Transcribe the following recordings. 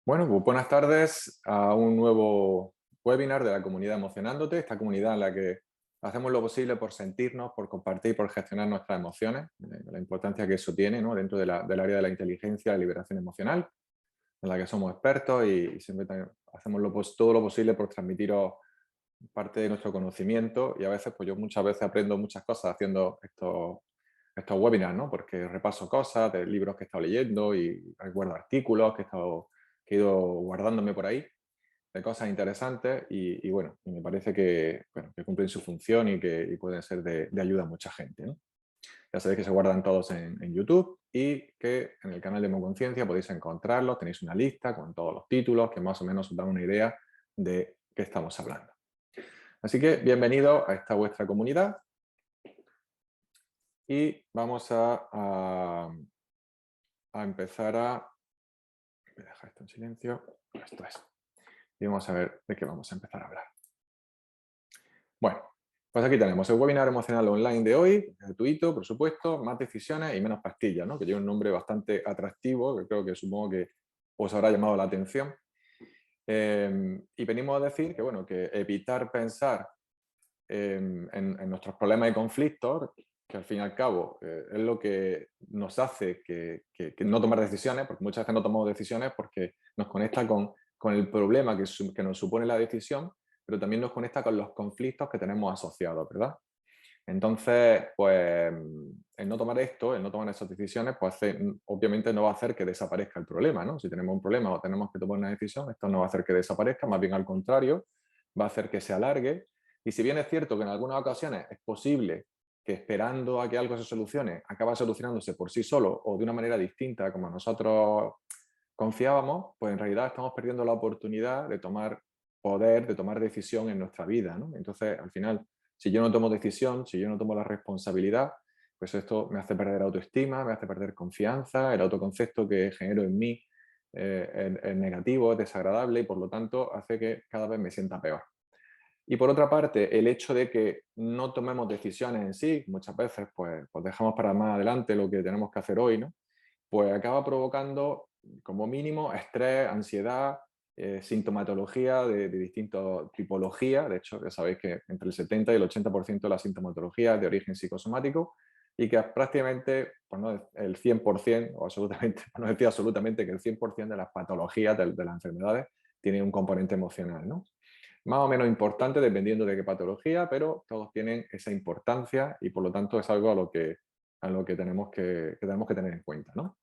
Bueno, pues buenas tardes a un nuevo webinar de la comunidad Emocionándote, esta comunidad en la que hacemos lo posible por sentirnos, por compartir, por gestionar nuestras emociones, la importancia que eso tiene, ¿no? Dentro del área de la inteligencia, la liberación emocional, en la que somos expertos y siempre hacemos todo lo posible por transmitiros parte de nuestro conocimiento y a veces, pues yo muchas veces aprendo muchas cosas haciendo estos webinars, ¿no? Porque repaso cosas de libros que he estado leyendo y recuerdo artículos que he ido guardándome por ahí de cosas interesantes y bueno, y me parece que cumplen su función y pueden ser de ayuda a mucha gente, ¿no? Ya sabéis que se guardan todos en YouTube y que en el canal de Conciencia podéis encontrarlos, tenéis una lista con todos los títulos que más o menos os dan una idea de qué estamos hablando. Así que bienvenido a esta vuestra comunidad y vamos a empezar a... Voy a dejar esto en silencio. Esto es. Y vamos a ver de qué vamos a empezar a hablar. Bueno, pues aquí tenemos el webinar emocional online de hoy, gratuito, por supuesto, más decisiones y menos pastillas, ¿no? Que lleva un nombre bastante atractivo, que creo que supongo que os habrá llamado la atención. Y venimos a decir que, bueno, que evitar pensar en nuestros problemas y conflictos, que al fin y al cabo es lo que nos hace que no tomar decisiones, porque muchas veces no tomamos decisiones porque nos conecta con el problema que nos supone la decisión, pero también nos conecta con los conflictos que tenemos asociados, ¿verdad? Entonces, pues el no tomar esto, el no tomar esas decisiones, pues obviamente no va a hacer que desaparezca el problema, ¿no? Si tenemos un problema o tenemos que tomar una decisión, esto no va a hacer que desaparezca, más bien al contrario, va a hacer que se alargue. Y si bien es cierto que en algunas ocasiones es posible que esperando a que algo se solucione, acaba solucionándose por sí solo o de una manera distinta como nosotros confiábamos, pues en realidad estamos perdiendo la oportunidad de tomar poder, de tomar decisión en nuestra vida, ¿no? Entonces, al final, si yo no tomo decisión, si yo no tomo la responsabilidad, pues esto me hace perder autoestima, me hace perder confianza, el autoconcepto que genero en mí es negativo, es desagradable y por lo tanto hace que cada vez me sienta peor. Y por otra parte, el hecho de que no tomemos decisiones en sí, muchas veces pues dejamos para más adelante lo que tenemos que hacer hoy, ¿no? Pues acaba provocando como mínimo estrés, ansiedad, sintomatología de distintas tipologías. De hecho, ya sabéis que entre el 70 y el 80% de la sintomatología es de origen psicosomático y que prácticamente, pues no el 100% o absolutamente, no decir absolutamente que el 100% de las patologías de las enfermedades tienen un componente emocional, ¿no? Más o menos importante dependiendo de qué patología, pero todos tienen esa importancia y por lo tanto es algo a lo que tenemos que tener en cuenta, ¿no?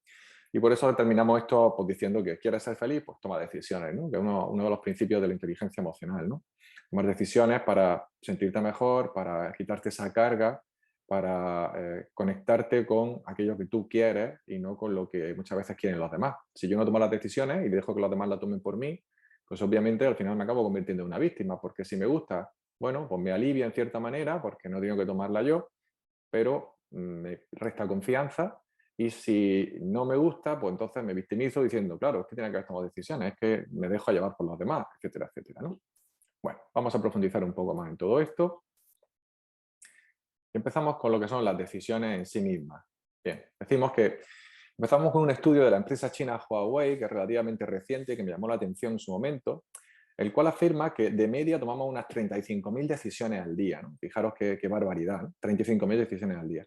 Y por eso terminamos esto pues, diciendo que quieres ser feliz, pues toma decisiones, ¿no? Que es uno de los principios de la inteligencia emocional, ¿no? Tomar decisiones para sentirte mejor, para quitarte esa carga, para conectarte con aquello que tú quieres y no con lo que muchas veces quieren los demás. Si yo no tomo las decisiones y dejo que los demás las tomen por mí, pues obviamente al final me acabo convirtiendo en una víctima, porque si me gusta, bueno, pues me alivia en cierta manera, porque no tengo que tomarla yo, pero me resta confianza y si no me gusta, pues entonces me victimizo diciendo, claro, es que tiene que haber tomado decisiones, es que me dejo llevar por los demás, etcétera, etcétera, ¿no? Bueno, vamos a profundizar un poco más en todo esto. Empezamos con lo que son las decisiones en sí mismas. Bien, decimos que empezamos con un estudio de la empresa china Huawei, que es relativamente reciente, que me llamó la atención en su momento, el cual afirma que de media tomamos unas 35.000 decisiones al día, ¿no? Fijaros qué barbaridad, ¿no? 35.000 decisiones al día.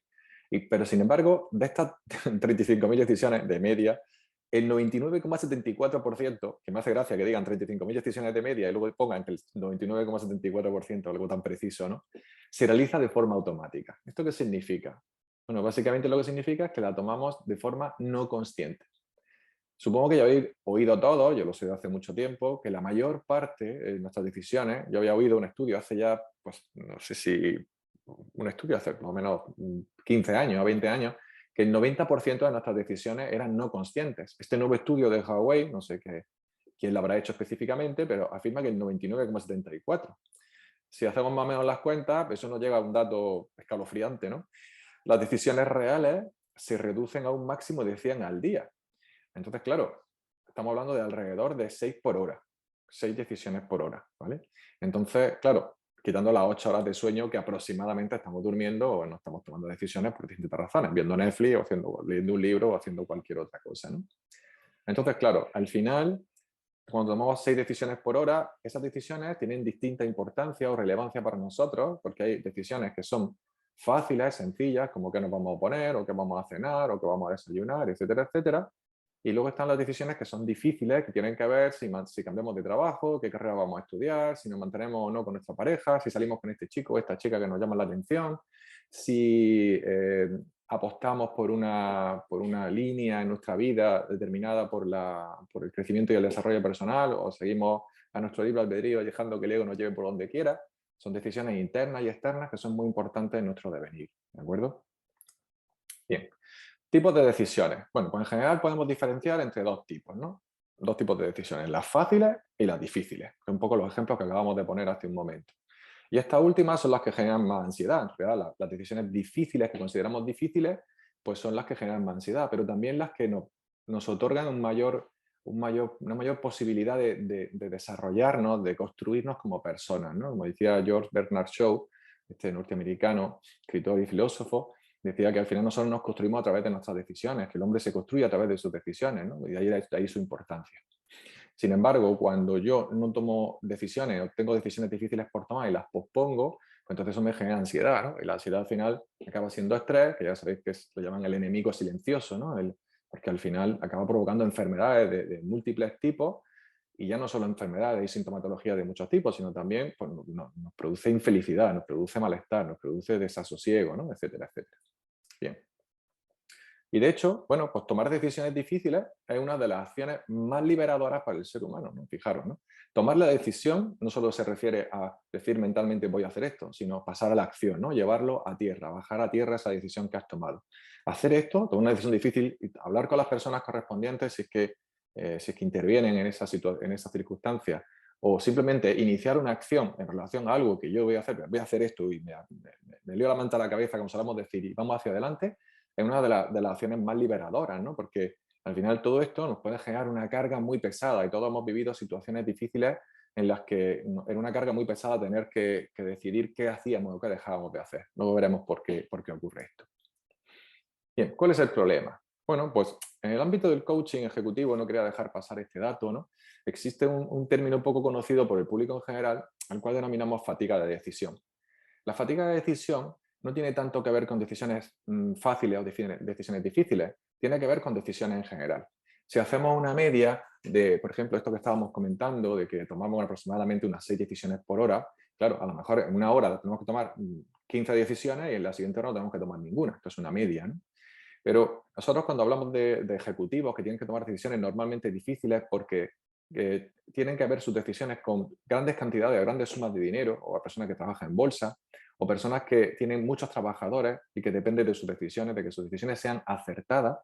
Pero sin embargo, de estas 35.000 decisiones de media, el 99,74%, que me hace gracia que digan 35.000 decisiones de media y luego pongan que el 99,74%, algo tan preciso, ¿no? Se realiza de forma automática. ¿Esto qué significa? Bueno, básicamente lo que significa es que la tomamos de forma no consciente. Supongo que ya habéis oído todo, yo lo sé de hace mucho tiempo, que la mayor parte de nuestras decisiones, yo había oído un estudio hace ya, pues no sé si un estudio hace por lo menos 15 años o 20 años, que el 90% de nuestras decisiones eran no conscientes. Este nuevo estudio de Huawei, no sé quién lo habrá hecho específicamente, pero afirma que el 99,74%. Si hacemos más o menos las cuentas, eso nos llega a un dato escalofriante, ¿no? Las decisiones reales se reducen a un máximo de 100 al día. Entonces, claro, estamos hablando de alrededor de 6 por hora, 6 decisiones por hora, ¿vale? Entonces, claro, quitando las 8 horas de sueño que aproximadamente estamos durmiendo o no estamos tomando decisiones por distintas razones, viendo Netflix o leyendo un libro o haciendo cualquier otra cosa, ¿no? Entonces, claro, al final cuando tomamos 6 decisiones por hora, esas decisiones tienen distinta importancia o relevancia para nosotros, porque hay decisiones que son fáciles, sencillas, como qué nos vamos a poner, o qué vamos a cenar, o qué vamos a desayunar, etcétera, etcétera. Y luego están las decisiones que son difíciles, que tienen que ver si cambiamos de trabajo, qué carrera vamos a estudiar, si nos mantenemos o no con nuestra pareja, si salimos con este chico o esta chica que nos llama la atención, si apostamos por una línea en nuestra vida determinada por el crecimiento y el desarrollo personal, o seguimos a nuestro libre albedrío dejando que el ego nos lleve por donde quiera. Son decisiones internas y externas que son muy importantes en nuestro devenir. ¿De acuerdo? Bien. Tipos de decisiones. Bueno, pues en general podemos diferenciar entre dos tipos, ¿no? Dos tipos de decisiones, las fáciles y las difíciles, que son un poco los ejemplos que acabamos de poner hace un momento. Y estas últimas son las que generan más ansiedad. En realidad, las decisiones difíciles que consideramos difíciles, pues son las que generan más ansiedad, pero también las que nos otorgan una mayor posibilidad de desarrollarnos, de construirnos como personas, ¿no? Como decía George Bernard Shaw, este norteamericano, escritor y filósofo, decía que al final nosotros nos construimos a través de nuestras decisiones, que el hombre se construye a través de sus decisiones, ¿no? Y de ahí su importancia. Sin embargo, cuando yo no tomo decisiones o tengo decisiones difíciles por tomar y las pospongo, pues entonces eso me genera ansiedad, ¿no? Y la ansiedad al final acaba siendo estrés, que ya sabéis que lo llaman el enemigo silencioso, ¿no? Porque al final acaba provocando enfermedades de múltiples tipos, y ya no solo enfermedades y sintomatología de muchos tipos, sino también pues, nos produce infelicidad, nos produce malestar, nos produce desasosiego, ¿no? Etcétera, etcétera. Bien. Y de hecho, bueno, pues tomar decisiones difíciles es una de las acciones más liberadoras para el ser humano, ¿no? Fijaros, ¿no? Tomar la decisión no solo se refiere a decir mentalmente voy a hacer esto, sino pasar a la acción, ¿no? Llevarlo a tierra, bajar a tierra esa decisión que has tomado. Hacer esto, tomar una decisión difícil, y hablar con las personas correspondientes si es que intervienen en esa circunstancia, o simplemente iniciar una acción en relación a algo que yo voy a hacer esto y me lío la manta a la cabeza, como solemos decir, y vamos hacia adelante, es una de las acciones más liberadoras, ¿no? Porque al final todo esto nos puede generar una carga muy pesada, y todos hemos vivido situaciones difíciles en las que era una carga muy pesada tener que decidir qué hacíamos o qué dejábamos de hacer. Luego veremos por qué ocurre esto. Bien, ¿cuál es el problema? Bueno, pues en el ámbito del coaching ejecutivo, no quería dejar pasar este dato, ¿no? Existe un término poco conocido por el público en general, al cual denominamos fatiga de decisión. La fatiga de decisión no tiene tanto que ver con decisiones fáciles o decisiones difíciles, tiene que ver con decisiones en general. Si hacemos una media de, por ejemplo, esto que estábamos comentando, de que tomamos aproximadamente unas 6 decisiones por hora, claro, a lo mejor en una hora tenemos que tomar 15 decisiones y en la siguiente hora no tenemos que tomar ninguna. Esto es una media, ¿no? Pero nosotros cuando hablamos de ejecutivos que tienen que tomar decisiones normalmente difíciles porque tienen que ver sus decisiones con grandes cantidades, grandes sumas de dinero, o a personas que trabajan en bolsa, o personas que tienen muchos trabajadores y que dependen de sus decisiones, de que sus decisiones sean acertadas,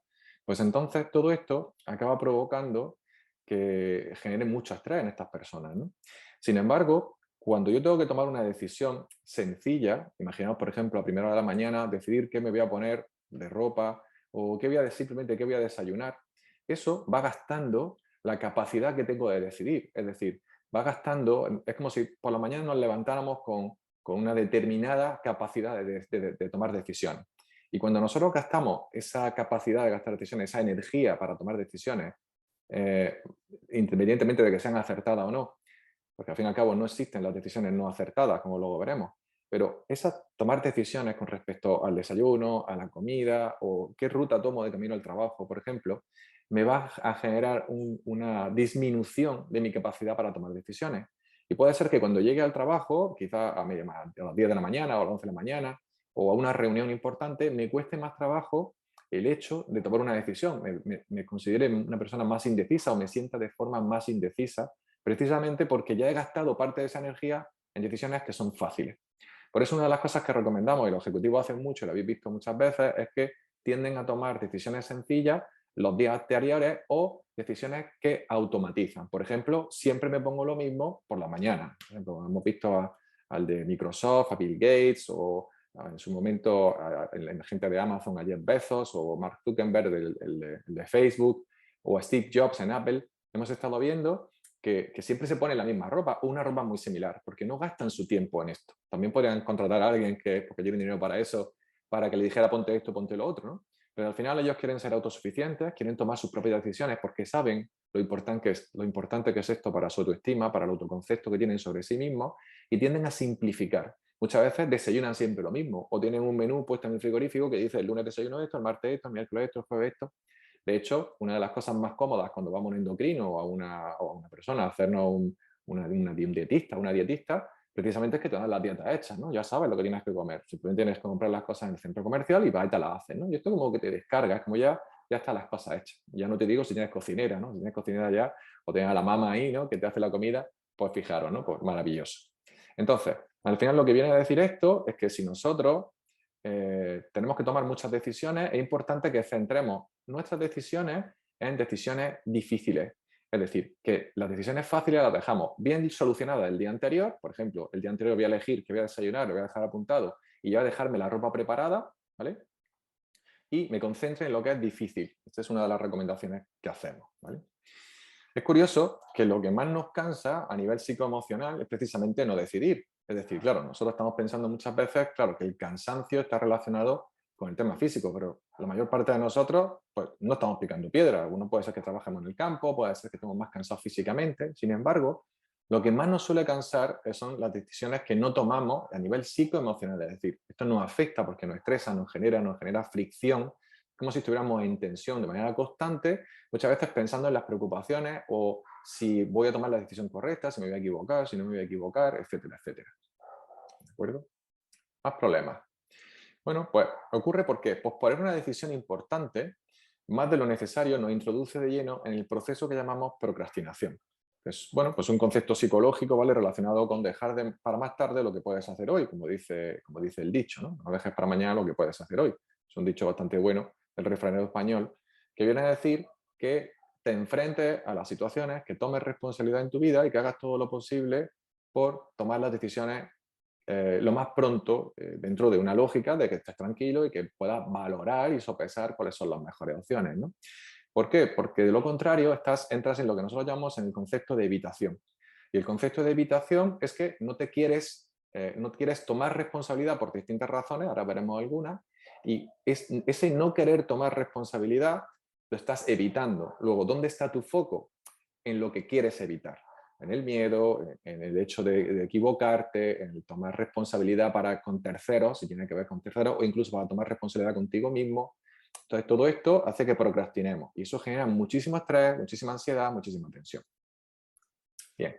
pues entonces todo esto acaba provocando que genere mucho estrés en estas personas, ¿no? Sin embargo, cuando yo tengo que tomar una decisión sencilla, imaginaos, por ejemplo, a primera hora de la mañana, decidir qué me voy a poner de ropa, o simplemente qué voy a desayunar, eso va gastando la capacidad que tengo de decidir. Es decir, va gastando, es como si por la mañana nos levantáramos con una determinada capacidad de tomar decisiones. Y cuando nosotros gastamos esa capacidad de gastar decisiones, esa energía para tomar decisiones, independientemente de que sean acertadas o no, porque al fin y al cabo no existen las decisiones no acertadas, como luego veremos, pero tomar decisiones con respecto al desayuno, a la comida, o qué ruta tomo de camino al trabajo, por ejemplo, me va a generar una disminución de mi capacidad para tomar decisiones. Y puede ser que cuando llegue al trabajo, quizá a las 10 de la mañana o a las 11 de la mañana, o a una reunión importante, me cueste más trabajo el hecho de tomar una decisión. Me considere una persona más indecisa, o me sienta de forma más indecisa, precisamente porque ya he gastado parte de esa energía en decisiones que son fáciles. Por eso una de las cosas que recomendamos, y los ejecutivos hacen mucho, y lo habéis visto muchas veces, es que tienden a tomar decisiones sencillas los días anteriores, o decisiones que automatizan. Por ejemplo, siempre me pongo lo mismo por la mañana. Por ejemplo, hemos visto al de Microsoft, a Bill Gates, o en su momento la gente de Amazon, a Jeff Bezos, o Mark Zuckerberg, el de Facebook, o a Steve Jobs en Apple. Hemos estado viendo que siempre se pone la misma ropa, o una ropa muy similar, porque no gastan su tiempo en esto. También podrían contratar a alguien porque tiene dinero para eso, para que le dijera ponte esto, ponte lo otro, ¿no? Pero al final ellos quieren ser autosuficientes, quieren tomar sus propias decisiones porque saben lo importante que es esto para su autoestima, para el autoconcepto que tienen sobre sí mismos, y tienden a simplificar. Muchas veces desayunan siempre lo mismo, o tienen un menú puesto en el frigorífico que dice el lunes desayuno esto, el martes esto, el miércoles esto, el jueves esto. De hecho, una de las cosas más cómodas cuando vamos a un endocrino o a una persona a hacernos un dietista, una dietista, precisamente es que te dan las dietas hechas, ¿no? Ya sabes lo que tienes que comer. Simplemente tienes que comprar las cosas en el centro comercial y vas y te las haces, ¿no? Y esto como que te descargas, como ya están las cosas hechas. Ya no te digo si tienes cocinera, ¿no? Si tienes cocinera ya, o tienes a la mamá ahí, ¿no? Que te hace la comida, pues fijaros, ¿no? Pues maravilloso. Entonces, al final lo que viene a decir esto es que si nosotros tenemos que tomar muchas decisiones, es importante que centremos nuestras decisiones en decisiones difíciles. Es decir, que las decisiones fáciles las dejamos bien solucionadas el día anterior. Por ejemplo, el día anterior voy a elegir que voy a desayunar, lo voy a dejar apuntado y ya voy a dejarme la ropa preparada, ¿vale? Y me concentre en lo que es difícil. Esta es una de las recomendaciones que hacemos, ¿vale? Es curioso que lo que más nos cansa a nivel psicoemocional es precisamente no decidir. Es decir, claro, nosotros estamos pensando muchas veces, claro, que el cansancio está relacionado con el tema físico, pero la mayor parte de nosotros pues, no estamos picando piedra. Algunos puede ser que trabajemos en el campo, puede ser que estemos más cansados físicamente. Sin embargo, lo que más nos suele cansar son las decisiones que no tomamos a nivel psicoemocional. Es decir, esto nos afecta porque nos estresa, nos genera fricción, como si estuviéramos en tensión de manera constante, muchas veces pensando en las preocupaciones o si voy a tomar la decisión correcta, si me voy a equivocar, si no me voy a equivocar, etcétera, etcétera. ¿De acuerdo? Más problemas. Bueno, pues ocurre porque posponer una decisión importante, más de lo necesario, nos introduce de lleno en el proceso que llamamos procrastinación. Es, bueno, pues un concepto psicológico, ¿vale? Relacionado con dejar para más tarde lo que puedes hacer hoy, como dice el dicho, ¿no? No dejes para mañana lo que puedes hacer hoy. Es un dicho bastante bueno, el refranero español, que viene a decir que te enfrentes a las situaciones, que tomes responsabilidad en tu vida y que hagas todo lo posible por tomar las decisiones lo más pronto, dentro de una lógica de que estés tranquilo y que puedas valorar y sopesar cuáles son las mejores opciones, ¿no? ¿Por qué? Porque de lo contrario entras en lo que nosotros llamamos en el concepto de evitación. Y el concepto de evitación es que no quieres tomar responsabilidad por distintas razones, ahora veremos algunas, y ese no querer tomar responsabilidad lo estás evitando. Luego, ¿dónde está tu foco? En lo que quieres evitar. En el miedo, en el hecho de equivocarte, en el tomar responsabilidad con terceros, si tiene que ver con terceros, o incluso para tomar responsabilidad contigo mismo. Entonces, todo esto hace que procrastinemos y eso genera muchísimo estrés, muchísima ansiedad, muchísima tensión. Bien,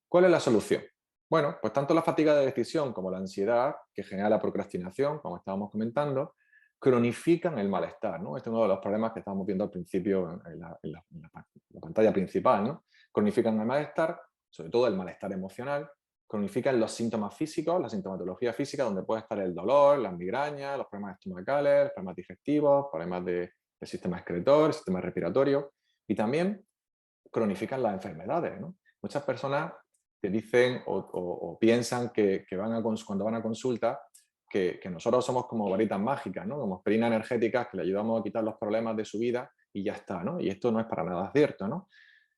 ¿cuál es la solución? Bueno, pues tanto la fatiga de decisión como la ansiedad que genera la procrastinación, como estábamos comentando, cronifican el malestar, ¿no? Este es uno de los problemas que estábamos viendo al principio en la pantalla principal, ¿no? Cronifican el malestar, sobre todo el malestar emocional, cronifican los síntomas físicos, la sintomatología física, donde puede estar el dolor, las migrañas, los problemas estomacales, los problemas digestivos, problemas del sistema excretor, el sistema respiratorio, y también cronifican las enfermedades, ¿no? Muchas personas te dicen o piensan que cuando van a consulta que nosotros somos como varitas mágicas, ¿no? Como aspirinas energéticas que le ayudamos a quitar los problemas de su vida y ya está, ¿no? Y esto no es para nada cierto, ¿no?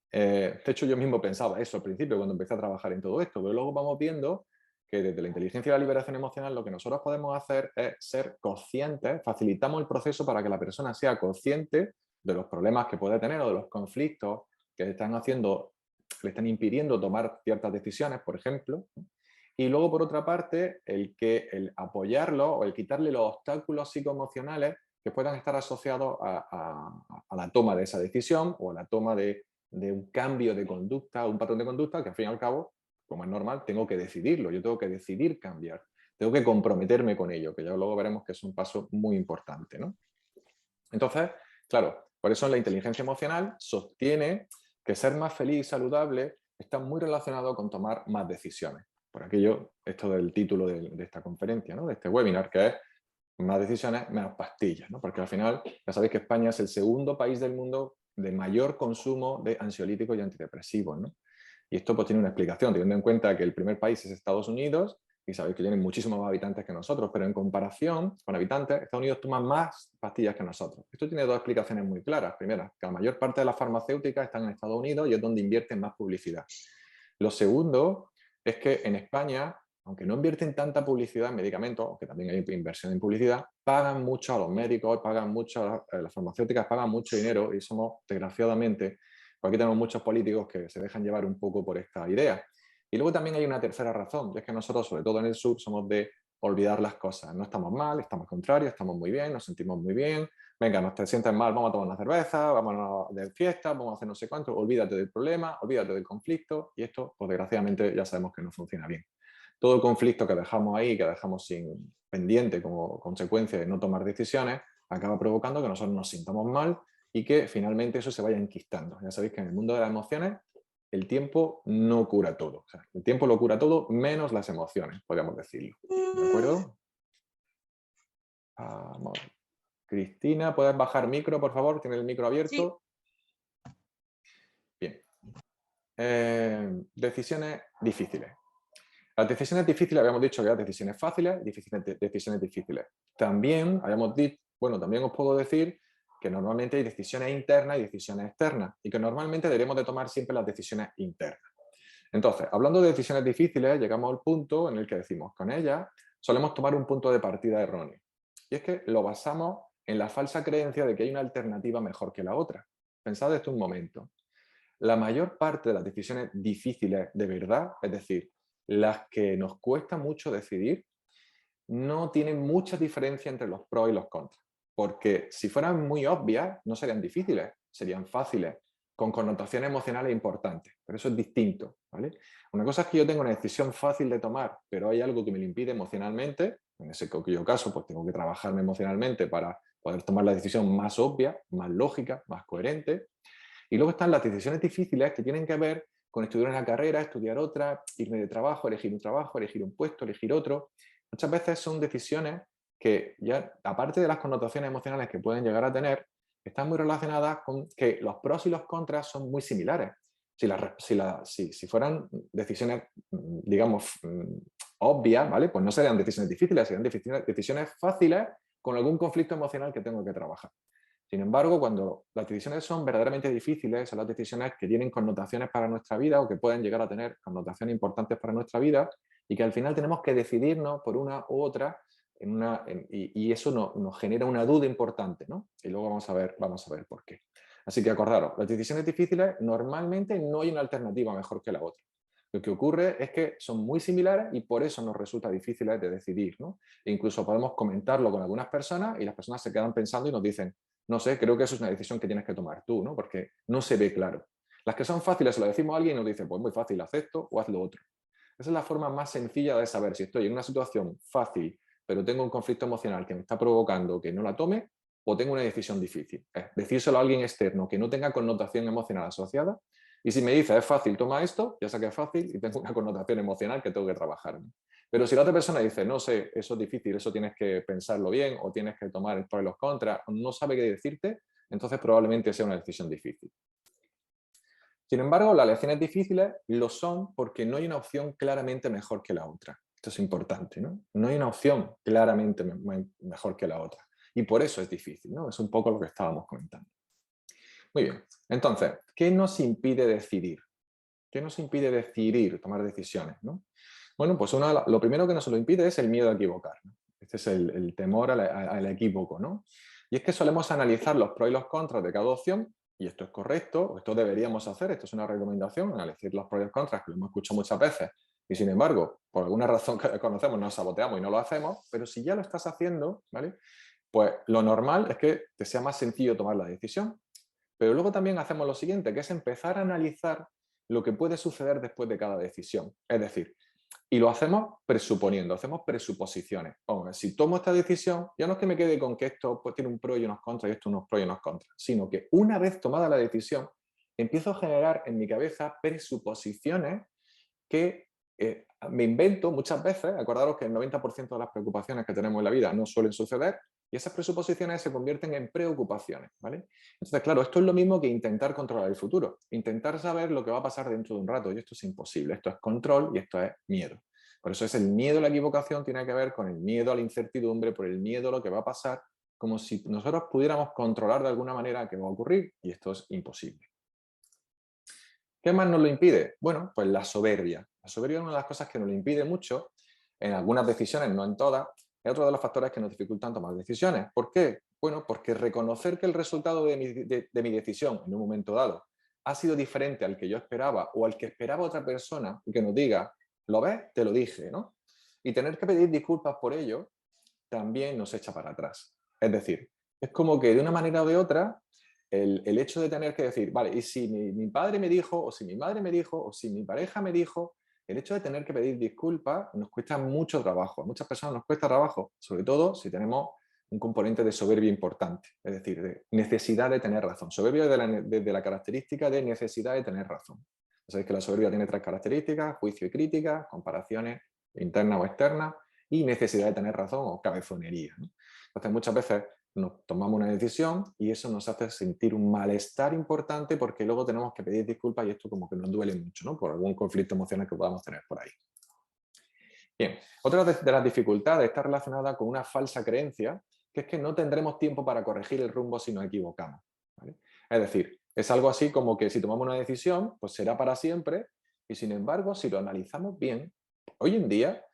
De hecho, yo mismo pensaba eso al principio cuando empecé a trabajar en todo esto, pero luego vamos viendo que desde la inteligencia y la liberación emocional lo que nosotros podemos hacer es ser conscientes, facilitamos el proceso para que la persona sea consciente de los problemas que puede tener o de los conflictos que le están impidiendo tomar ciertas decisiones, por ejemplo. Y luego, por otra parte, el apoyarlo o el quitarle los obstáculos psicoemocionales que puedan estar asociados a la toma de esa decisión o a la toma de un cambio de conducta, un patrón de conducta que al fin y al cabo, como es normal, tengo que decidirlo, yo tengo que decidir cambiar, tengo que comprometerme con ello, que ya luego veremos que es un paso muy importante, ¿no? Entonces, claro, por eso la inteligencia emocional sostiene que ser más feliz y saludable está muy relacionado con tomar más decisiones. Por aquello, esto del título de esta conferencia, ¿no? De este webinar, que es más decisiones, menos pastillas, ¿no? Porque al final, ya sabéis que España es el segundo país del mundo de mayor consumo de ansiolíticos y antidepresivos, ¿no? Y esto pues tiene una explicación, teniendo en cuenta que el primer país es Estados Unidos, y sabéis que tienen muchísimos más habitantes que nosotros, pero en comparación con habitantes, Estados Unidos toma más pastillas que nosotros. Esto tiene dos explicaciones muy claras. Primera, que la mayor parte de las farmacéuticas están en Estados Unidos y es donde invierten más publicidad. Lo segundo es que en España, aunque no invierten tanta publicidad en medicamentos, aunque también hay inversión en publicidad, pagan mucho a los médicos, pagan mucho las farmacéuticas, pagan mucho dinero y somos, desgraciadamente, Pues aquí tenemos muchos políticos que se dejan llevar un poco por esta idea. Y luego también hay una tercera razón, y es que nosotros, sobre todo en el sur, somos de olvidar las cosas. No estamos mal, estamos al contrario, estamos muy bien, nos sentimos muy bien. Venga, no te sientes mal, vamos a tomar una cerveza, vamos de fiesta, vamos a hacer no sé cuánto, olvídate del problema, olvídate del conflicto, y esto, pues desgraciadamente, ya sabemos que no funciona bien. Todo el conflicto que dejamos ahí, que dejamos sin pendiente como consecuencia de no tomar decisiones, acaba provocando que nosotros nos sintamos mal y que finalmente eso se vaya enquistando. Ya sabéis que en el mundo de las emociones el tiempo no cura todo. O sea, el tiempo lo cura todo menos las emociones, podríamos decirlo. ¿De acuerdo? Vamos. Cristina, ¿puedes bajar micro, por favor? ¿Tiene el micro Sí, abierto? Bien. Decisiones difíciles. Las decisiones difíciles, habíamos dicho que eran decisiones fáciles y decisiones difíciles. También habíamos dicho, bueno, también os puedo decir que normalmente hay decisiones internas y decisiones externas y que normalmente deberíamos de tomar siempre las decisiones internas. Entonces, hablando de decisiones difíciles, llegamos al punto en el que decimos, con ellas solemos tomar un punto de partida erróneo. Y es que lo basamos en la falsa creencia de que hay una alternativa mejor que la otra. Pensad esto un momento. La mayor parte de las decisiones difíciles de verdad, es decir, las que nos cuesta mucho decidir, no tienen mucha diferencia entre los pros y los contras. Porque si fueran muy obvias, no serían difíciles, serían fáciles, con connotaciones emocionales importantes. Pero eso es distinto, ¿vale? Una cosa es que yo tengo una decisión fácil de tomar, pero hay algo que me lo impide emocionalmente. En ese caso, pues tengo que trabajarme emocionalmente para poder tomar la decisión más obvia, más lógica, más coherente. Y luego están las decisiones difíciles que tienen que ver con estudiar una carrera, estudiar otra, irme de trabajo, elegir un puesto, elegir otro. Muchas veces son decisiones que ya, aparte de las connotaciones emocionales que pueden llegar a tener, están muy relacionadas con que los pros y los contras son muy similares. Si fueran decisiones, digamos, obvias, ¿vale? Pues no serían decisiones difíciles, serían decisiones fáciles con algún conflicto emocional que tengo que trabajar. Sin embargo, cuando las decisiones son verdaderamente difíciles, son las decisiones que tienen connotaciones para nuestra vida o que pueden llegar a tener connotaciones importantes para nuestra vida y que al final tenemos que decidirnos por una u otra y eso nos genera una duda importante, ¿no? Y luego vamos a ver por qué. Así que acordaros, las decisiones difíciles normalmente no hay una alternativa mejor que la otra. Lo que ocurre es que son muy similares y por eso nos resulta difícil de decidir, ¿no? E incluso podemos comentarlo con algunas personas y las personas se quedan pensando y nos dicen, no sé, creo que eso es una decisión que tienes que tomar tú, ¿no? Porque no se ve claro. Las que son fáciles se lo decimos a alguien y nos dice, pues muy fácil, acepto o haz lo otro. Esa es la forma más sencilla de saber si estoy en una situación fácil, pero tengo un conflicto emocional que me está provocando que no la tome, o tengo una decisión difícil. Decírselo a alguien externo que no tenga connotación emocional asociada. Y si me dice, es fácil, toma esto, ya sé que es fácil y tengo una connotación emocional que tengo que trabajar. Pero si la otra persona dice, no sé, eso es difícil, eso tienes que pensarlo bien o tienes que tomar el pro y los contras, no sabe qué decirte, entonces probablemente sea una decisión difícil. Sin embargo, las lecciones difíciles lo son porque no hay una opción claramente mejor que la otra. Esto es importante, ¿no? No hay una opción claramente mejor que la otra. Y por eso es difícil, ¿no? Es un poco lo que estábamos comentando. Muy bien. Entonces, ¿qué nos impide decidir? ¿Qué nos impide decidir, tomar decisiones, ¿no? Bueno, pues lo primero que nos lo impide es el miedo a equivocar, ¿no? Este es el temor al equívoco, ¿no? Y es que solemos analizar los pros y los contras de cada opción, y esto es correcto, o esto deberíamos hacer, esto es una recomendación, analizar los pros y los contras, que lo hemos escuchado muchas veces, y sin embargo, por alguna razón que desconocemos, nos saboteamos y no lo hacemos, pero si ya lo estás haciendo, ¿vale? Pues lo normal es que te sea más sencillo tomar la decisión. Pero luego también hacemos lo siguiente, que es empezar a analizar lo que puede suceder después de cada decisión. Es decir, y lo hacemos presuponiendo, hacemos presuposiciones. Si tomo esta decisión, ya no es que me quede con que esto pues, tiene un pro y unos contras y esto unos pros y unos contras, sino que una vez tomada la decisión, empiezo a generar en mi cabeza presuposiciones que me invento muchas veces. Acordaros que el 90% de las preocupaciones que tenemos en la vida no suelen suceder y esas presuposiciones se convierten en preocupaciones, ¿vale? Entonces, claro, esto es lo mismo que intentar controlar el futuro, intentar saber lo que va a pasar dentro de un rato, y esto es imposible, esto es control y esto es miedo. Por eso es el miedo a la equivocación, tiene que ver con el miedo a la incertidumbre, por el miedo a lo que va a pasar, como si nosotros pudiéramos controlar de alguna manera qué va a ocurrir, y esto es imposible. ¿Qué más nos lo impide? Bueno, pues la soberbia. La soberbia es una de las cosas que nos lo impide mucho, en algunas decisiones, no en todas, es otro de los factores que nos dificultan tomar decisiones. ¿Por qué? Bueno, porque reconocer que el resultado de mi decisión en un momento dado ha sido diferente al que yo esperaba o al que esperaba otra persona y que nos diga, ¿lo ves? Te lo dije, ¿no? Y tener que pedir disculpas por ello también nos echa para atrás. Es decir, es como que de una manera o de otra, el hecho de tener que decir, vale, y si mi padre me dijo, o si mi madre me dijo, o si mi pareja me dijo, el hecho de tener que pedir disculpas nos cuesta mucho trabajo. A muchas personas nos cuesta trabajo, sobre todo si tenemos un componente de soberbia importante, es decir, de necesidad de tener razón. Soberbia desde la característica de necesidad de tener razón. Sabéis que la soberbia tiene tres características: juicio y crítica, comparaciones internas o externas, y necesidad de tener razón o cabezonería, ¿no? Entonces muchas veces nos tomamos una decisión y eso nos hace sentir un malestar importante porque luego tenemos que pedir disculpas y esto como que nos duele mucho, ¿no? Por algún conflicto emocional que podamos tener por ahí. Bien, otra de las dificultades está relacionada con una falsa creencia, que es que no tendremos tiempo para corregir el rumbo si nos equivocamos, ¿vale? Es decir, es algo así como que si tomamos una decisión, pues será para siempre, y sin embargo, si lo analizamos bien, hoy en día,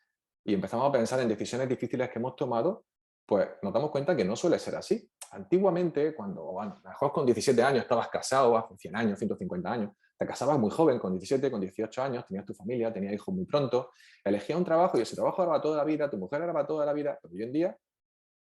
y empezamos a pensar en decisiones difíciles que hemos tomado, pues nos damos cuenta que no suele ser así. Antiguamente, cuando, bueno, a lo mejor con 17 años estabas casado, hace 100 años, 150 años, te casabas muy joven, con 17, con 18 años, tenías tu familia, tenías hijos muy pronto, elegías un trabajo y ese trabajo era para toda la vida, tu mujer era para toda la vida, pero hoy en día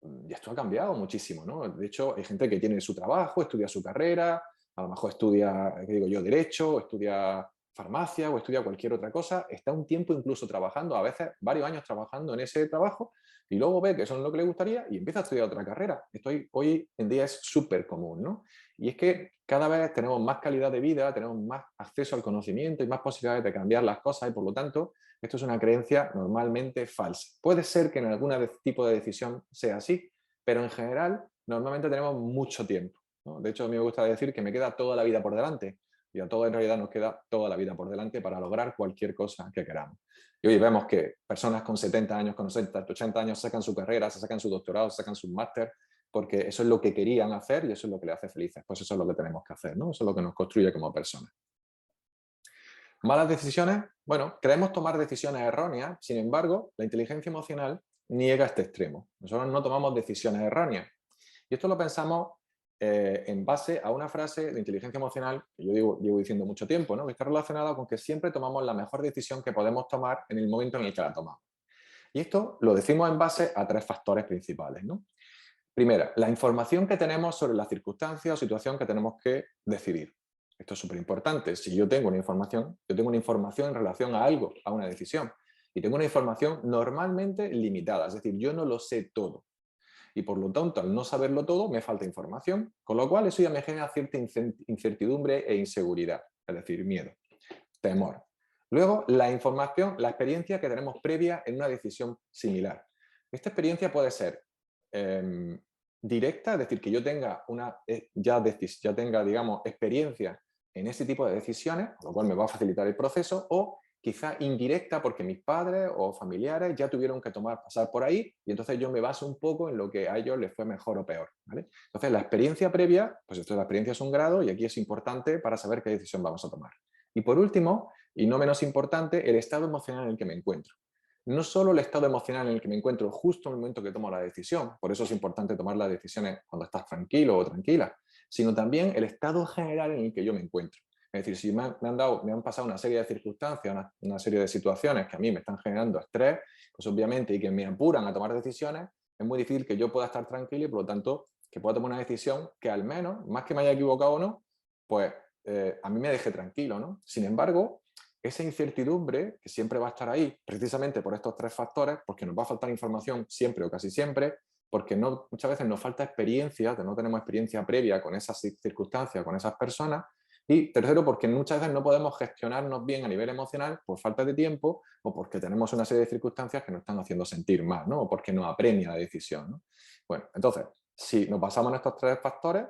ya esto ha cambiado muchísimo, ¿no? De hecho, hay gente que tiene su trabajo, estudia su carrera, a lo mejor estudia, ¿qué digo yo?, derecho, o estudia farmacia o estudia cualquier otra cosa, está un tiempo incluso trabajando, a veces varios años trabajando en ese trabajo, y luego ve que eso es lo que le gustaría y empieza a estudiar otra carrera. Esto hoy en día es súper común, ¿no? Y es que cada vez tenemos más calidad de vida, tenemos más acceso al conocimiento y más posibilidades de cambiar las cosas y por lo tanto esto es una creencia normalmente falsa. Puede ser que en algún tipo de decisión sea así, pero en general normalmente tenemos mucho tiempo, ¿no? De hecho, a mí me gusta decir que me queda toda la vida por delante y a todos en realidad nos queda toda la vida por delante para lograr cualquier cosa que queramos. Y hoy vemos que personas con 70 años, con 80 años sacan su carrera, se sacan su doctorado, se sacan su máster, porque eso es lo que querían hacer y eso es lo que les hace felices. Pues eso es lo que tenemos que hacer, ¿no? Eso es lo que nos construye como personas. Malas decisiones, bueno, creemos tomar decisiones erróneas, sin embargo, la inteligencia emocional niega este extremo. Nosotros no tomamos decisiones erróneas. Y esto lo pensamos en base a una frase de inteligencia emocional que yo llevo diciendo mucho tiempo, ¿no? Que está relacionada con que siempre tomamos la mejor decisión que podemos tomar en el momento en el que la tomamos. Y esto lo decimos en base a tres factores principales, ¿no? Primera, la información que tenemos sobre la circunstancia o situación que tenemos que decidir. Esto es súper importante. Si yo tengo una información en relación a algo, a una decisión. Y tengo una información normalmente limitada, es decir, yo no lo sé todo. Y por lo tanto, al no saberlo todo, me falta información, con lo cual eso ya me genera cierta incertidumbre e inseguridad, es decir, miedo, temor. Luego, la información, la experiencia que tenemos previa en una decisión similar. Esta experiencia puede ser directa, es decir, que yo tenga ya tenga, digamos, experiencia en ese tipo de decisiones, con lo cual me va a facilitar el proceso, o quizá indirecta porque mis padres o familiares ya tuvieron que pasar por ahí y entonces yo me baso un poco en lo que a ellos les fue mejor o peor, ¿vale? Entonces, la experiencia previa, pues esto de la experiencia es un grado y aquí es importante para saber qué decisión vamos a tomar. Y por último, y no menos importante, el estado emocional en el que me encuentro. No solo el estado emocional en el que me encuentro justo en el momento que tomo la decisión, por eso es importante tomar las decisiones cuando estás tranquilo o tranquila, sino también el estado general en el que yo me encuentro. Es decir, si me han pasado una serie de circunstancias, una serie de situaciones que a mí me están generando estrés, pues obviamente y que me apuran a tomar decisiones, es muy difícil que yo pueda estar tranquilo y por lo tanto que pueda tomar una decisión que al menos, más que me haya equivocado o no, pues a mí me deje tranquilo, ¿no? Sin embargo, esa incertidumbre que siempre va a estar ahí, precisamente por estos tres factores, porque nos va a faltar información siempre o casi siempre, porque muchas veces nos falta experiencia, que no tenemos experiencia previa con esas circunstancias, con esas personas, y tercero, porque muchas veces no podemos gestionarnos bien a nivel emocional por falta de tiempo o porque tenemos una serie de circunstancias que nos están haciendo sentir mal, ¿no? O porque nos apremia la decisión, ¿no? Bueno, entonces, si nos basamos en estos tres factores,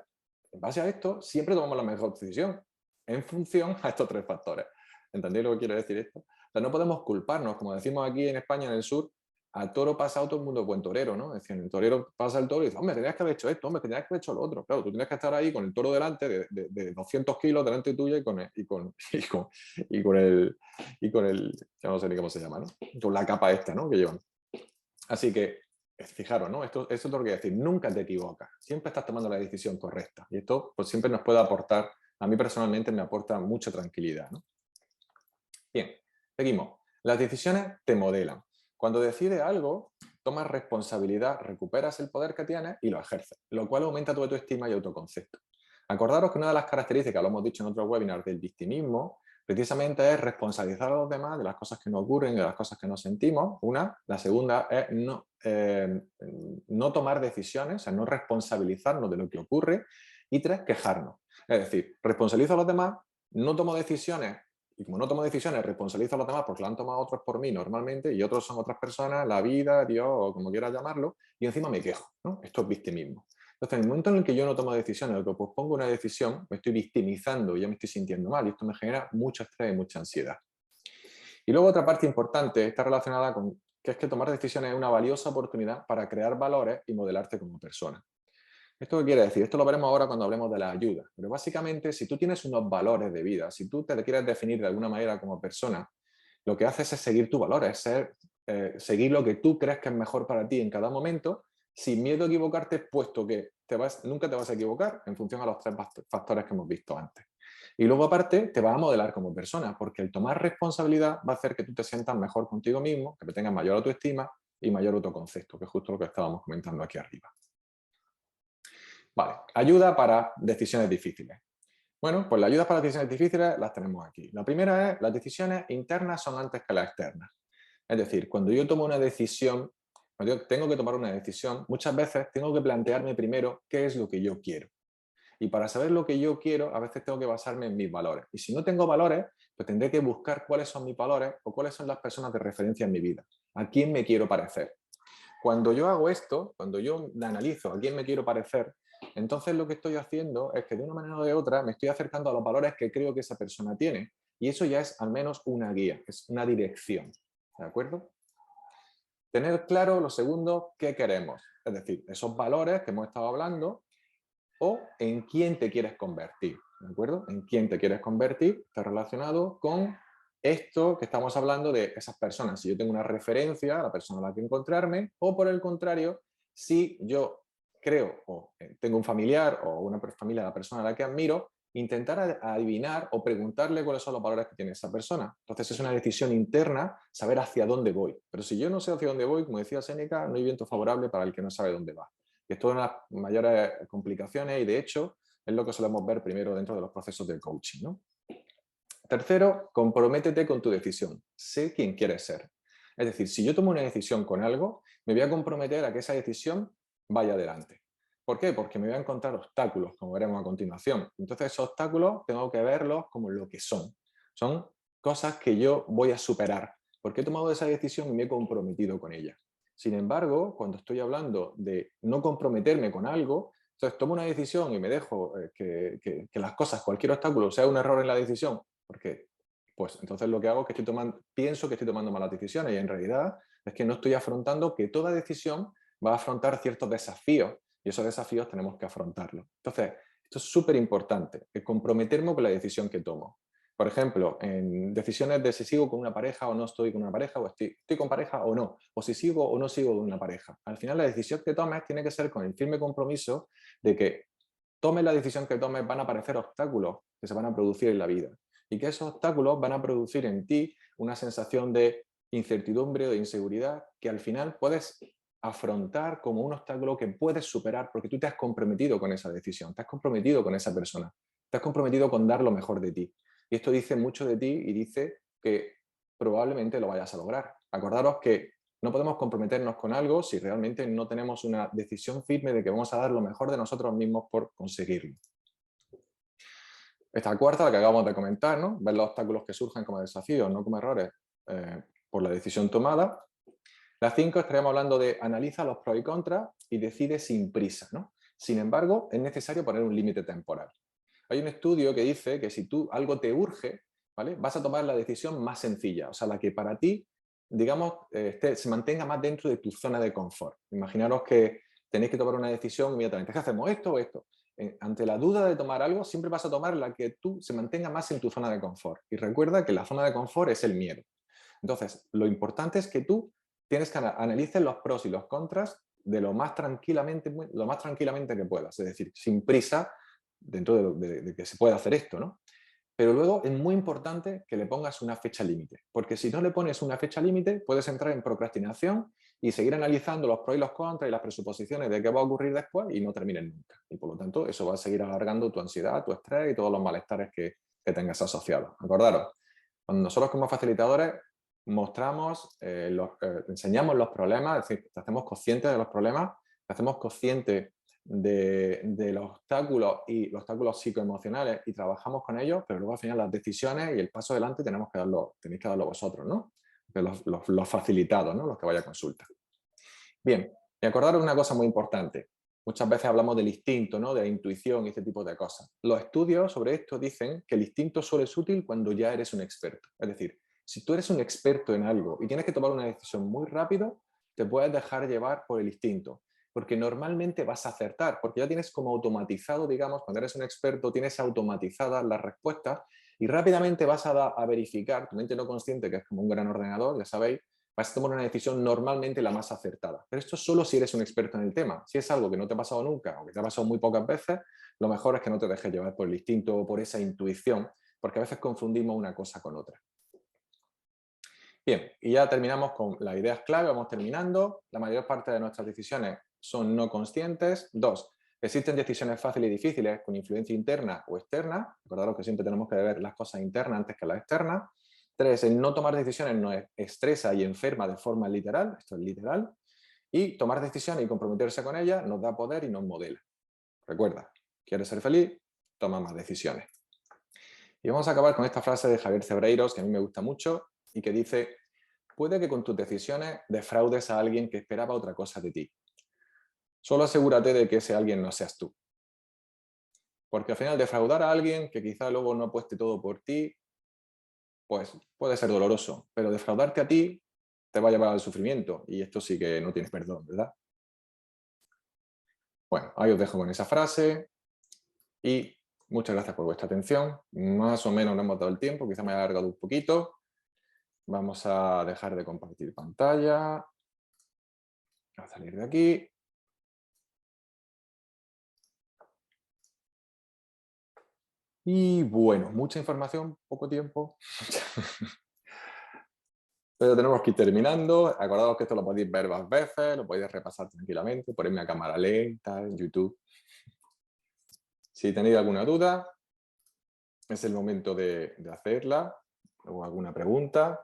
en base a esto, siempre tomamos la mejor decisión en función a estos tres factores. ¿Entendéis lo que quiere decir esto? O sea, no podemos culparnos, como decimos aquí en España, en el sur, al toro pasado todo el mundo es buen torero, ¿no? Es decir, el torero pasa el toro y dice, hombre, tenías que haber hecho esto, hombre, tenías que haber hecho lo otro. Claro, tú tienes que estar ahí con el toro delante, de 200 kilos delante tuya y con el, ya no sé ni cómo se llama, ¿no? Con la capa esta, ¿no? Que llevan. Así que, fijaros, ¿no? Esto es lo que decir, nunca te equivocas, siempre estás tomando la decisión correcta. Y esto pues, siempre nos puede aportar a mí personalmente me aporta mucha tranquilidad, ¿no? Bien, seguimos. Las decisiones te modelan. Cuando decides algo, tomas responsabilidad, recuperas el poder que tienes y lo ejerces, lo cual aumenta tu autoestima y autoconcepto. Acordaros que una de las características, lo hemos dicho en otros webinars, del victimismo, precisamente es responsabilizar a los demás de las cosas que nos ocurren y de las cosas que nos sentimos. La segunda es no tomar decisiones, o sea, no responsabilizarnos de lo que ocurre. Y tres, quejarnos. Es decir, responsabilizo a los demás, no tomo decisiones. Y como no tomo decisiones, responsabilizo a los demás porque lo han tomado otros por mí normalmente y otros son otras personas, la vida, Dios o como quieras llamarlo, y encima me quejo, ¿no? Esto es victimismo. Entonces, en el momento en el que yo no tomo decisiones, o que pospongo una decisión, me estoy victimizando y ya me estoy sintiendo mal y esto me genera mucho estrés y mucha ansiedad. Y luego otra parte importante está relacionada con que es que tomar decisiones es una valiosa oportunidad para crear valores y modelarte como persona. ¿Esto qué quiere decir? Esto lo veremos ahora cuando hablemos de la ayuda. Pero básicamente, si tú tienes unos valores de vida, si tú te quieres definir de alguna manera como persona, lo que haces es seguir tus valores, seguir lo que tú crees que es mejor para ti en cada momento, sin miedo a equivocarte, puesto que nunca te vas a equivocar en función a los tres factores que hemos visto antes. Y luego, aparte, te vas a modelar como persona, porque el tomar responsabilidad va a hacer que tú te sientas mejor contigo mismo, que tengas mayor autoestima y mayor autoconcepto, que es justo lo que estábamos comentando aquí arriba. Vale, ayuda para decisiones difíciles. Bueno, pues las ayudas para decisiones difíciles las tenemos aquí. La primera es, las decisiones internas son antes que las externas. Es decir, cuando yo tomo una decisión, cuando yo tengo que tomar una decisión, muchas veces tengo que plantearme primero qué es lo que yo quiero. Y para saber lo que yo quiero, a veces tengo que basarme en mis valores. Y si no tengo valores, pues tendré que buscar cuáles son mis valores o cuáles son las personas de referencia en mi vida. ¿A quién me quiero parecer? Cuando yo hago esto, cuando yo analizo a quién me quiero parecer, entonces lo que estoy haciendo es que de una manera o de otra me estoy acercando a los valores que creo que esa persona tiene. Y eso ya es al menos una guía, es una dirección. ¿De acuerdo? Tener claro, lo segundo, qué queremos. Es decir, esos valores que hemos estado hablando o en quién te quieres convertir. ¿De acuerdo? En quién te quieres convertir está relacionado con esto que estamos hablando de esas personas. Si yo tengo una referencia a la persona a la que encontrarme, o por el contrario, si yo creo o tengo un familiar o una familia de la persona a la que admiro, intentar adivinar o preguntarle cuáles son los valores que tiene esa persona. Entonces es una decisión interna saber hacia dónde voy. Pero si yo no sé hacia dónde voy, como decía Séneca, no hay viento favorable para el que no sabe dónde va. Y esto es una de las mayores complicaciones y de hecho es lo que solemos ver primero dentro de los procesos del coaching, ¿no? Tercero, comprométete con tu decisión. Sé quién quieres ser. Es decir, si yo tomo una decisión con algo, me voy a comprometer a que esa decisión vaya adelante. ¿Por qué? Porque me voy a encontrar obstáculos, como veremos a continuación. Entonces, esos obstáculos tengo que verlos como lo que son. Son cosas que yo voy a superar, porque he tomado esa decisión y me he comprometido con ella. Sin embargo, cuando estoy hablando de no comprometerme con algo, entonces tomo una decisión y me dejo que las cosas, cualquier obstáculo, sea un error en la decisión, porque pues entonces lo que hago es que pienso que estoy tomando malas decisiones y en realidad es que no estoy afrontando que toda decisión va a afrontar ciertos desafíos y esos desafíos tenemos que afrontarlos. Entonces, esto es súper importante, el comprometerme con la decisión que tomo. Por ejemplo, en decisiones de si sigo con una pareja o no estoy con una pareja, o estoy con pareja o no, o si sigo o no sigo con una pareja. Al final la decisión que tomes tiene que ser con el firme compromiso de que tomes la decisión que tomes van a aparecer obstáculos que se van a producir en la vida y que esos obstáculos van a producir en ti una sensación de incertidumbre o de inseguridad que al final puedes afrontar como un obstáculo que puedes superar porque tú te has comprometido con esa decisión, te has comprometido con esa persona, te has comprometido con dar lo mejor de ti. Y esto dice mucho de ti y dice que probablemente lo vayas a lograr. Acordaros que no podemos comprometernos con algo si realmente no tenemos una decisión firme de que vamos a dar lo mejor de nosotros mismos por conseguirlo. Esta cuarta, la que acabamos de comentar, ¿no? Ver los obstáculos que surgen como desafíos, no como errores, por la decisión tomada. La 5 estaríamos hablando de analiza los pros y contras y decide sin prisa, ¿no? Sin embargo, es necesario poner un límite temporal. Hay un estudio que dice que si algo te urge, ¿vale? Vas a tomar la decisión más sencilla, o sea, la que para ti, digamos, se mantenga más dentro de tu zona de confort. Imaginaros que tenéis que tomar una decisión inmediatamente. ¿Qué hacemos? ¿Esto o esto? Ante la duda de tomar algo, siempre vas a tomar la que tú se mantenga más en tu zona de confort. Y recuerda que la zona de confort es el miedo. Entonces, lo importante es que tú tienes que analices los pros y los contras de lo más tranquilamente que puedas. Es decir, sin prisa, dentro de que se puede hacer esto, ¿no? Pero luego es muy importante que le pongas una fecha límite, porque si no le pones una fecha límite, puedes entrar en procrastinación y seguir analizando los pros y los contras y las presuposiciones de qué va a ocurrir después y no termines nunca. Y por lo tanto, eso va a seguir alargando tu ansiedad, tu estrés y todos los malestares que tengas asociados. Acordaros, cuando nosotros como facilitadores mostramos, enseñamos los problemas, es decir, te hacemos conscientes de los problemas, te hacemos conscientes de los obstáculos y los obstáculos psicoemocionales y trabajamos con ellos, pero luego al final las decisiones y el paso adelante tenéis que darlo vosotros, ¿no? Los facilitados, ¿no? Los que vaya a consulta. Bien, y acordaros una cosa muy importante. Muchas veces hablamos del instinto, ¿no? De la intuición y este tipo de cosas. Los estudios sobre esto dicen que el instinto solo es útil cuando ya eres un experto. Es decir, si tú eres un experto en algo y tienes que tomar una decisión muy rápido, te puedes dejar llevar por el instinto, porque normalmente vas a acertar, porque ya tienes como automatizado, digamos, cuando eres un experto tienes automatizadas las respuestas y rápidamente vas a verificar, tu mente no consciente, que es como un gran ordenador, ya sabéis, vas a tomar una decisión normalmente la más acertada. Pero esto solo si eres un experto en el tema. Si es algo que no te ha pasado nunca o que te ha pasado muy pocas veces, lo mejor es que no te dejes llevar por el instinto o por esa intuición, porque a veces confundimos una cosa con otra. Bien, y ya terminamos con las ideas clave, vamos terminando. La mayor parte de nuestras decisiones son no conscientes. 2. Existen decisiones fáciles y difíciles con influencia interna o externa. Recordaros que siempre tenemos que ver las cosas internas antes que las externas. 3. El no tomar decisiones nos estresa y enferma de forma literal, esto es literal. Y tomar decisiones y comprometerse con ellas nos da poder y nos modela. Recuerda, ¿quieres ser feliz? Toma más decisiones. Y vamos a acabar con esta frase de Javier Cebreiros, que a mí me gusta mucho, y que dice: puede que con tus decisiones defraudes a alguien que esperaba otra cosa de ti. Solo asegúrate de que ese alguien no seas tú. Porque al final defraudar a alguien que quizá luego no apueste todo por ti, pues puede ser doloroso, pero defraudarte a ti te va a llevar al sufrimiento y esto sí que no tienes perdón, ¿verdad? Bueno, ahí os dejo con esa frase y muchas gracias por vuestra atención. Más o menos no hemos dado el tiempo, quizá me haya alargado un poquito. Vamos a dejar de compartir pantalla. A salir de aquí. Y bueno, mucha información, poco tiempo. Pero tenemos que ir terminando. Acordaos que esto lo podéis ver más veces, lo podéis repasar tranquilamente, ponerme a cámara lenta en YouTube. Si tenéis alguna duda, es el momento de hacerla. O alguna pregunta.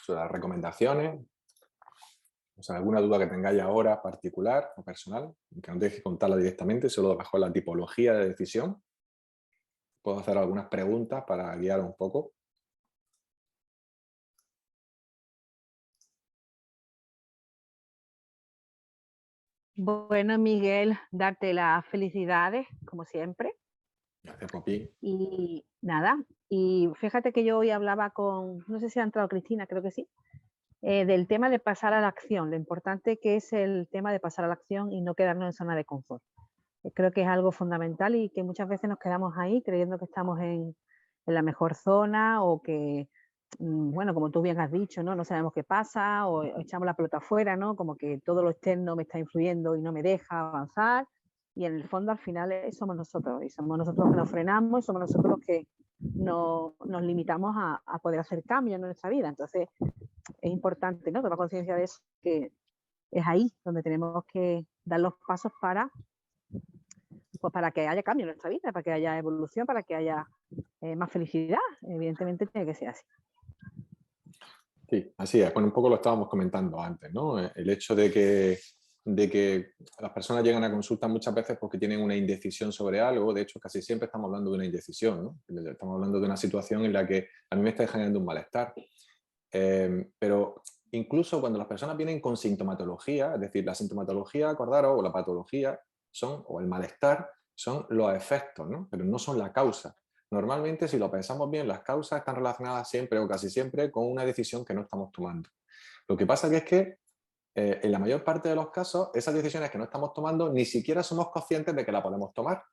Sobre las recomendaciones. O sea, alguna duda que tengáis ahora particular o personal, que no tenéis que contarla directamente, solo bajo la tipología de decisión. Puedo hacer algunas preguntas para guiar un poco. Bueno, Miguel, darte las felicidades, como siempre. Gracias, Popi. Y nada, y fíjate que yo hoy hablaba con, no sé si ha entrado Cristina, creo que sí, del tema de pasar a la acción, lo importante que es el tema de pasar a la acción y no quedarnos en zona de confort. Creo que es algo fundamental y que muchas veces nos quedamos ahí creyendo que estamos en la mejor zona o que, bueno, como tú bien has dicho, ¿no? No sabemos qué pasa o echamos la pelota afuera, ¿no? Como que todo lo externo me está influyendo y no me deja avanzar. Y en el fondo, al final, somos nosotros. Y somos nosotros los que nos frenamos y somos nosotros los que nos limitamos a poder hacer cambios en nuestra vida. Entonces, es importante, ¿no? Tomar conciencia de eso, que es ahí donde tenemos que dar los pasos pues para que haya cambio en nuestra vida, para que haya evolución, para que haya más felicidad. Evidentemente tiene que ser así. Sí, así es. Bueno, un poco lo estábamos comentando antes, ¿no? El hecho de que las personas llegan a consulta muchas veces porque tienen una indecisión sobre algo. De hecho, casi siempre estamos hablando de una indecisión, ¿no? Estamos hablando de una situación en la que a mí me está generando un malestar. Pero incluso cuando las personas vienen con sintomatología, es decir, la sintomatología, acordaros, o la patología, o el malestar, son los efectos, ¿no? Pero no son la causa. Normalmente, si lo pensamos bien, las causas están relacionadas siempre o casi siempre con una decisión que no estamos tomando. Lo que pasa que es que en la mayor parte de los casos, esas decisiones que no estamos tomando ni siquiera somos conscientes de que la podemos tomar.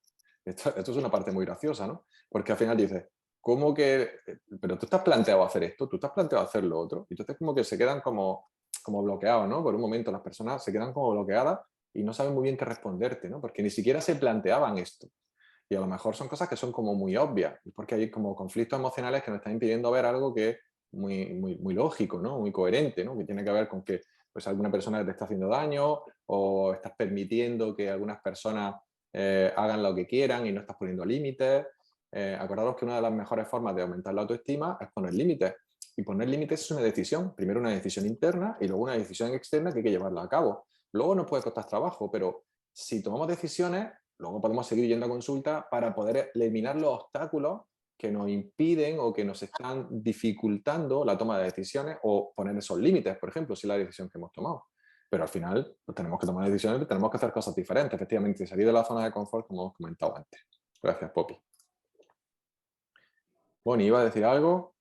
Esto es una parte muy graciosa, ¿no? Porque al final dices, ¿cómo que? Pero tú estás planteado hacer esto, tú estás planteado hacer lo otro. Y entonces como que se quedan como como bloqueados, ¿no? Por un momento las personas se quedan como bloqueadas y no saben muy bien qué responderte, ¿no? Porque ni siquiera se planteaban esto. Y a lo mejor son cosas que son como muy obvias, porque hay como conflictos emocionales que nos están impidiendo ver algo que es muy lógico, ¿no? Muy coherente, ¿no? Que tiene que ver con que pues, alguna persona te está haciendo daño o estás permitiendo que algunas personas hagan lo que quieran y no estás poniendo límites. Acordaros que una de las mejores formas de aumentar la autoestima es poner límites. Y poner límites es una decisión. Primero una decisión interna y luego una decisión externa que hay que llevarla a cabo. Luego nos puede costar trabajo, pero si tomamos decisiones, luego podemos seguir yendo a consulta para poder eliminar los obstáculos que nos impiden o que nos están dificultando la toma de decisiones o poner esos límites, por ejemplo, si es la decisión que hemos tomado. Pero al final pues, tenemos que tomar decisiones, tenemos que hacer cosas diferentes, efectivamente, salir de la zona de confort, como hemos comentado antes. Gracias, Poppy. Bonnie, ¿iba a decir algo?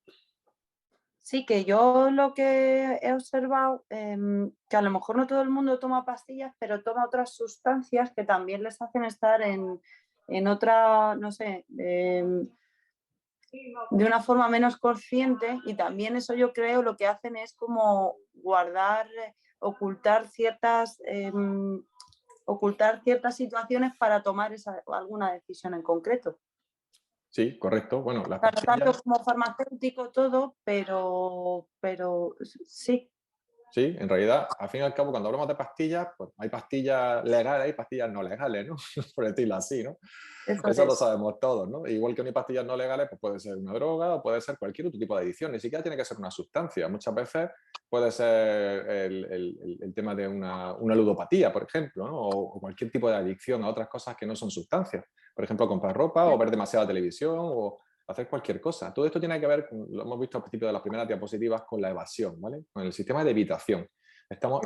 Sí, que yo lo que he observado, que a lo mejor no todo el mundo toma pastillas, pero toma otras sustancias que también les hacen estar en otra, no sé, de una forma menos consciente, y también eso yo creo lo que hacen es como guardar, ocultar ciertas situaciones para tomar alguna decisión en concreto. Sí, correcto. Bueno, las Claro, tanto pastillas... como farmacéutico todo, pero sí. Sí, en realidad, al fin y al cabo, cuando hablamos de pastillas, pues hay pastillas legales y pastillas no legales, ¿no? Por decirlo así, ¿no? Eso lo sabemos todos, ¿no? Igual que hay pastillas no legales, pues puede ser una droga o puede ser cualquier otro tipo de adicción, ni siquiera tiene que ser una sustancia. Muchas veces puede ser el tema de una ludopatía, por ejemplo, ¿no? O cualquier tipo de adicción a otras cosas que no son sustancias. Por ejemplo, comprar ropa o ver demasiada televisión o hacer cualquier cosa. Todo esto tiene que ver, lo hemos visto al principio de las primeras diapositivas, con la evasión, ¿vale? Con el sistema de evitación. Estamos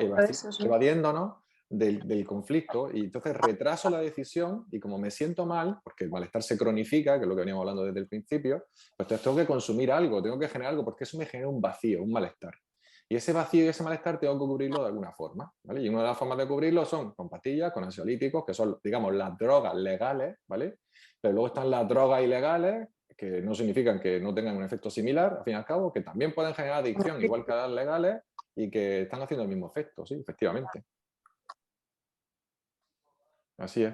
evadiéndonos del conflicto y entonces retraso la decisión y como me siento mal, porque el malestar se cronifica, que es lo que veníamos hablando desde el principio, pues entonces tengo que consumir algo, tengo que generar algo, porque eso me genera un vacío, un malestar. Y ese vacío y ese malestar tengo que cubrirlo de alguna forma, ¿vale? Y una de las formas de cubrirlo son con pastillas, con ansiolíticos, que son, digamos, las drogas legales, ¿vale? Pero luego están las drogas ilegales, que no significan que no tengan un efecto similar, al fin y al cabo, que también pueden generar adicción, igual que las legales, y que están haciendo el mismo efecto, sí, efectivamente. Así es.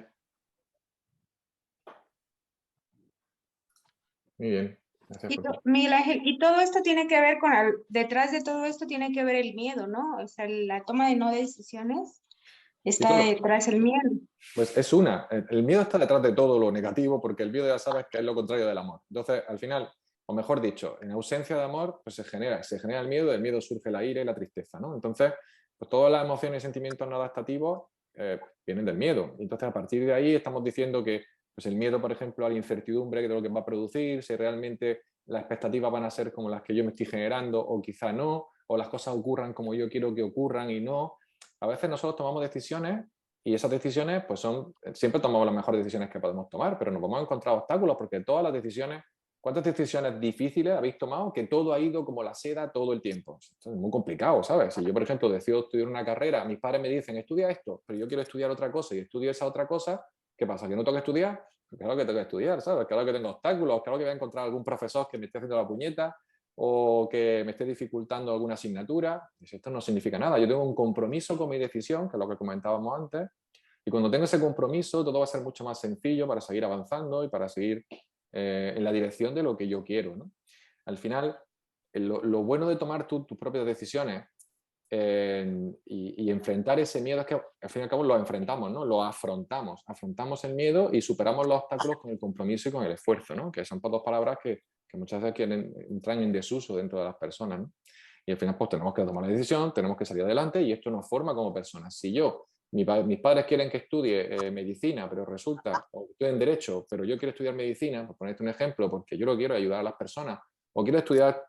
Muy bien. Gracias por... Miguel Ángel, y todo esto tiene que ver con, detrás de todo esto tiene que ver el miedo, ¿no? O sea, la toma de no decisiones está detrás el miedo. Pues es el miedo está detrás de todo lo negativo, porque el miedo ya sabes que es lo contrario del amor. Entonces, al final, o mejor dicho, en ausencia de amor, pues se genera el miedo, del miedo surge la ira y la tristeza, ¿no? Entonces, pues todas las emociones y sentimientos no adaptativos vienen del miedo. Entonces, a partir de ahí estamos diciendo que pues el miedo, por ejemplo, a la incertidumbre de lo que va a producir, si realmente las expectativas van a ser como las que yo me estoy generando o quizá no, o las cosas ocurran como yo quiero que ocurran y no. A veces nosotros tomamos decisiones y esas decisiones, pues siempre tomamos las mejores decisiones que podemos tomar, pero nos vamos a encontrar obstáculos porque todas las decisiones, ¿cuántas decisiones difíciles habéis tomado que todo ha ido como la seda todo el tiempo? Esto es muy complicado, ¿sabes? Si yo, por ejemplo, decido estudiar una carrera, mis padres me dicen, estudia esto, pero yo quiero estudiar otra cosa y estudio esa otra cosa, ¿qué pasa? ¿Que no tengo que estudiar? Pues claro que tengo que estudiar, ¿sabes? Claro que tengo obstáculos, claro que voy a encontrar algún profesor que me esté haciendo la puñeta o que me esté dificultando alguna asignatura. Esto no significa nada. Yo tengo un compromiso con mi decisión, que es lo que comentábamos antes, y cuando tengo ese compromiso, todo va a ser mucho más sencillo para seguir avanzando y para seguir en la dirección de lo que yo quiero, ¿no? Al final, lo bueno de tomar tus propias decisiones y enfrentar ese miedo es que al fin y al cabo lo enfrentamos, ¿no? Lo afrontamos el miedo y superamos los obstáculos con el compromiso y con el esfuerzo, ¿no? Que son dos palabras que muchas veces entran en desuso dentro de las personas, ¿no? Y al final pues tenemos que tomar la decisión, tenemos que salir adelante y esto nos forma como personas. Si mis padres quieren que estudie medicina, pero resulta, o estoy en derecho, pero yo quiero estudiar medicina, por ponerte un ejemplo, porque yo lo quiero ayudar a las personas, o quiero estudiar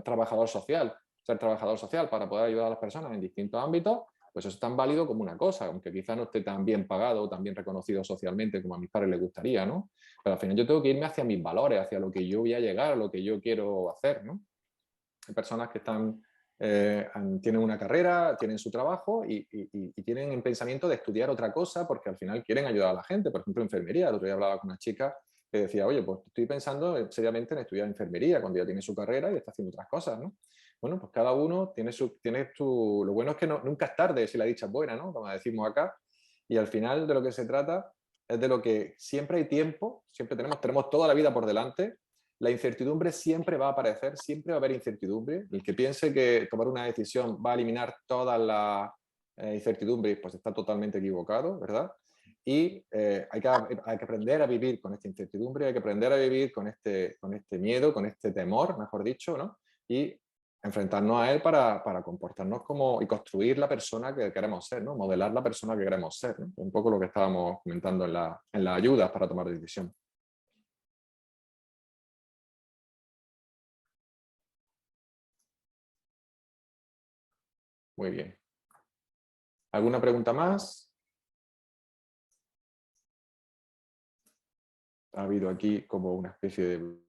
trabajador social, ser trabajador social para poder ayudar a las personas en distintos ámbitos, pues eso es tan válido como una cosa, aunque quizá no esté tan bien pagado o tan bien reconocido socialmente como a mis padres les gustaría, ¿no? Pero al final yo tengo que irme hacia mis valores, hacia lo que yo voy a llegar, a lo que yo quiero hacer, ¿no? Hay personas que tienen una carrera, tienen su trabajo y tienen en pensamiento de estudiar otra cosa porque al final quieren ayudar a la gente. Por ejemplo, enfermería. El otro día hablaba con una chica que decía, oye, pues estoy pensando seriamente en estudiar enfermería cuando ya tiene su carrera y está haciendo otras cosas, ¿no? Bueno, pues cada uno tiene su... Lo bueno es que nunca es tarde si la dicha es buena, ¿no? Como decimos acá. Y al final de lo que se trata es de lo que siempre hay tiempo, siempre tenemos toda la vida por delante. La incertidumbre siempre va a aparecer, siempre va a haber incertidumbre. El que piense que tomar una decisión va a eliminar todas las incertidumbres, pues está totalmente equivocado, ¿verdad? Y hay que aprender a vivir con esta incertidumbre, hay que aprender a vivir con este miedo, con este temor, mejor dicho, ¿no? Y enfrentarnos a él para comportarnos como y construir la persona que queremos ser, ¿no? Modelar la persona que queremos ser, ¿no? Un poco lo que estábamos comentando en las ayudas para tomar decisión. Muy bien. ¿Alguna pregunta más? Ha habido aquí como una especie de